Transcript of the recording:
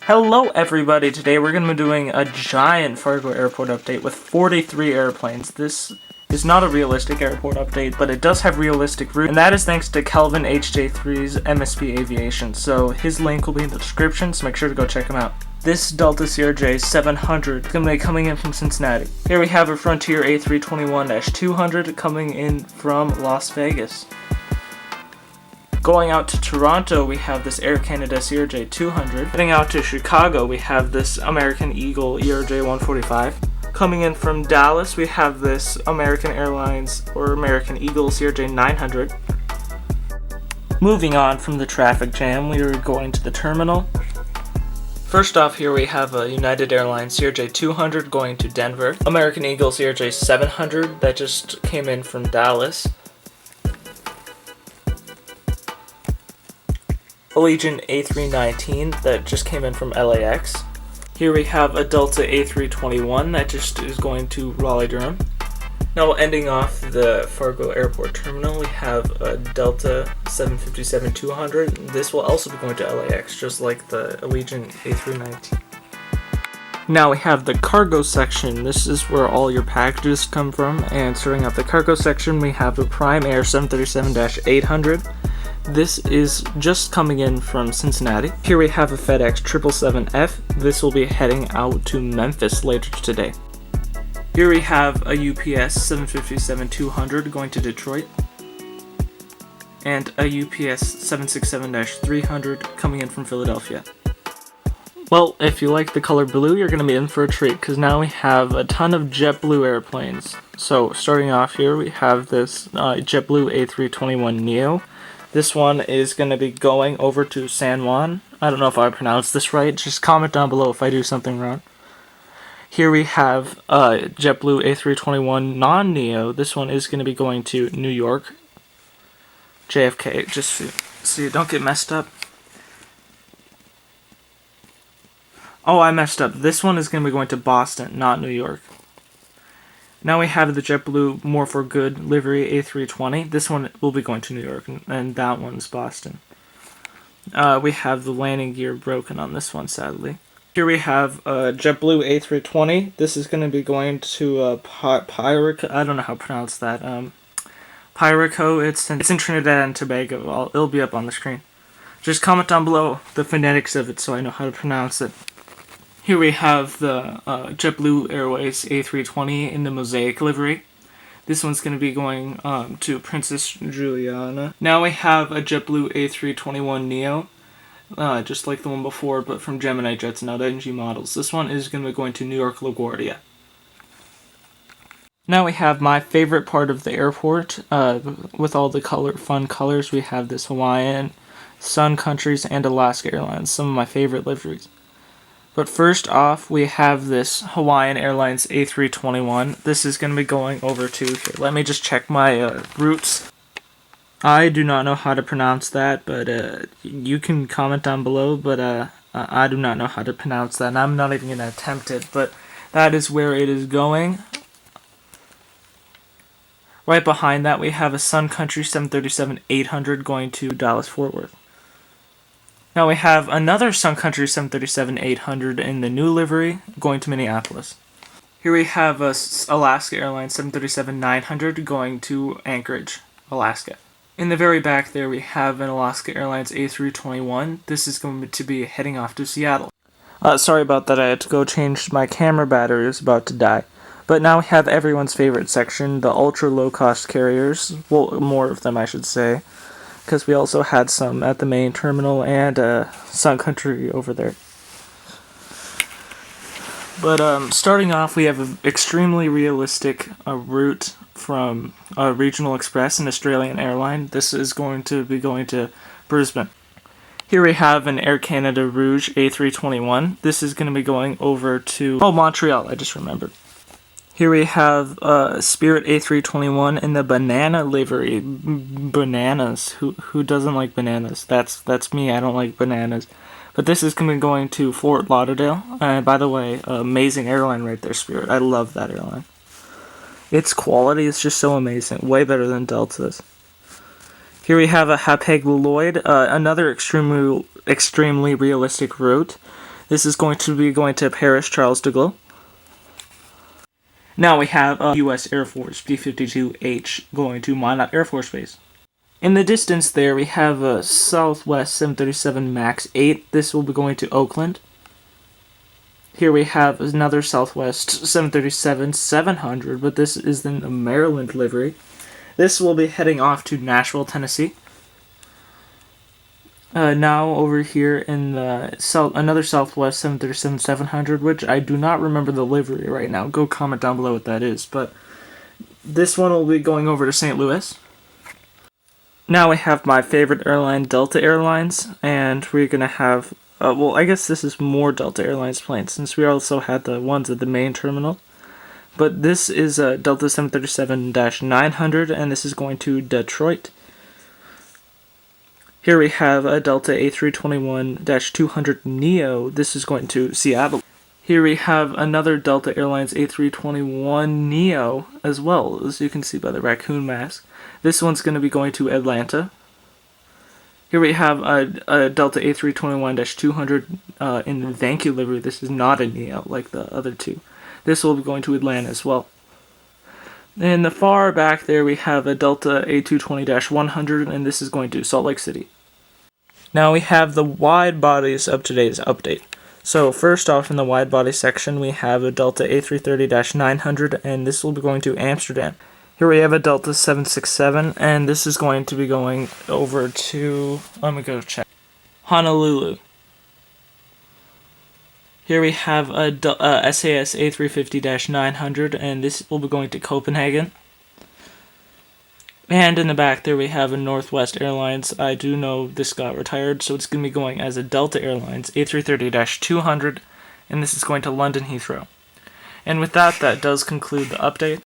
Hello everybody, today we're going to be doing a giant Fargo airport update with 43 airplanes. This is not a realistic airport update, but it does have realistic routes, and that is thanks to Kelvin HJ3's MSP Aviation, so his link will be in the description, so make sure to go check him out. This Delta CRJ 700 is going to be coming in from Cincinnati. Here we have a Frontier A321-200 coming in from Las Vegas. Going out to Toronto, we have this Air Canada CRJ 200. Heading out to Chicago, we have this American Eagle ERJ 145. Coming in from Dallas, we have this American Airlines or American Eagle CRJ 900. Moving on from the traffic jam, we are going to the terminal. First off, here we have a United Airlines CRJ 200 going to Denver. American Eagle CRJ 700 that just came in from Dallas. Allegiant A319 that just came in from LAX. Here we have a Delta A321 that just is going to Raleigh-Durham. Now ending off the Fargo Airport terminal, we have a Delta 757-200. This will also be going to LAX, just like the Allegiant A319. Now we have the cargo section. This is where all your packages come from, and starting out the cargo section, we have a Prime Air 737-800. This is just coming in from Cincinnati. Here we have a FedEx 777F. This will be heading out to Memphis later today. Here we have a UPS 757-200 going to Detroit. And a UPS 767-300 coming in from Philadelphia. Well, if you like the color blue, you're going to be in for a treat, because now we have a ton of JetBlue airplanes. So starting off here, we have this JetBlue A321neo. This one is going to be going over to San Juan. I don't know if I pronounced this right. Just comment down below if I do something wrong. Here we have JetBlue A321 non-Neo. This one is going to be going to New York. JFK, just so you don't get messed up. Oh, I messed up. This one is going to be going to Boston, not New York. Now we have the JetBlue More for Good livery A320. This one will be going to New York, and that one's Boston. We have the landing gear broken on this one, sadly. Here we have JetBlue A320. This is going to be going to Pyrico. I don't know how to pronounce that. Pyrico. It's in Trinidad and Tobago. It'll be up on the screen. Just comment down below the phonetics of it so I know how to pronounce it. Here we have the JetBlue Airways A320 in the Mosaic livery. This one's going to be going to Princess Juliana. Now we have a JetBlue A321neo, just like the one before, but from Gemini Jets, not NG models. This one is going to be going to New York LaGuardia. Now we have my favorite part of the airport, with all the fun colors. We have this Hawaiian, Sun Countries, and Alaska Airlines, some of my favorite liveries. But first off, we have this Hawaiian Airlines A321. This is going to be going over to, here, let me just check my routes. I do not know how to pronounce that, but you can comment down below, but I do not know how to pronounce that, and I'm not even going to attempt it, but that is where it is going. Right behind that, we have a Sun Country 737-800 going to Dallas-Fort Worth. Now we have another Sun Country 737-800 in the new livery going to Minneapolis. Here we have a Alaska Airlines 737-900 going to Anchorage, Alaska. In the very back there we have an Alaska Airlines A321. This is going to be heading off to Seattle. Sorry about that, I had to go change my camera battery, it was about to die. But now we have everyone's favorite section, the ultra low-cost carriers. Well, more of them I should say, because we also had some at the main terminal and Sun Country over there. But starting off, we have an extremely realistic route from Regional Express, an Australian airline. This is going to be going to Brisbane. Here we have an Air Canada Rouge A321. This is going to be going over to Montreal, I just remembered. Here we have Spirit A321 in the banana livery. Bananas. Who doesn't like bananas? That's me. I don't like bananas. But this is going to be going to Fort Lauderdale. And by the way, amazing airline right there, Spirit. I love that airline. Its quality is just so amazing. Way better than Delta's. Here we have a Hapag-Lloyd, another extremely realistic route. This is going to be going to Paris Charles de Gaulle. Now we have a U.S. Air Force B-52H going to Minot Air Force Base. In the distance there, we have a Southwest 737 MAX 8. This will be going to Oakland. Here we have another Southwest 737-700, but this is in a Maryland livery. This will be heading off to Nashville, Tennessee. Now over here in the another Southwest 737-700, which I do not remember the livery right now. Go comment down below what that is. But this one will be going over to St. Louis. Now we have my favorite airline, Delta Airlines, and we're going to have, well, I guess this is more Delta Airlines planes, since we also had the ones at the main terminal. But this is a Delta 737-900, and this is going to Detroit. Here we have a Delta A321-200 Neo. This is going to Seattle. Here we have another Delta Airlines A321 Neo as well, as you can see by the raccoon mask. This one's going to be going to Atlanta. Here we have a Delta A321-200 in Vancu livery. This is not a Neo like the other two. This will be going to Atlanta as well. In the far back there we have a Delta A220-100, and this is going to Salt Lake City. Now we have the wide bodies of today's update. So first off, in the wide body section we have a Delta A330-900, and this will be going to Amsterdam. Here we have a Delta 767, and this is going to be going over to, let me go check, Honolulu. Here we have a SAS A350-900, and this will be going to Copenhagen. And in the back there we have a Northwest Airlines. I do know this got retired, so it's going to be going as a Delta Airlines A330-200, and this is going to London Heathrow. And with that, that does conclude the update.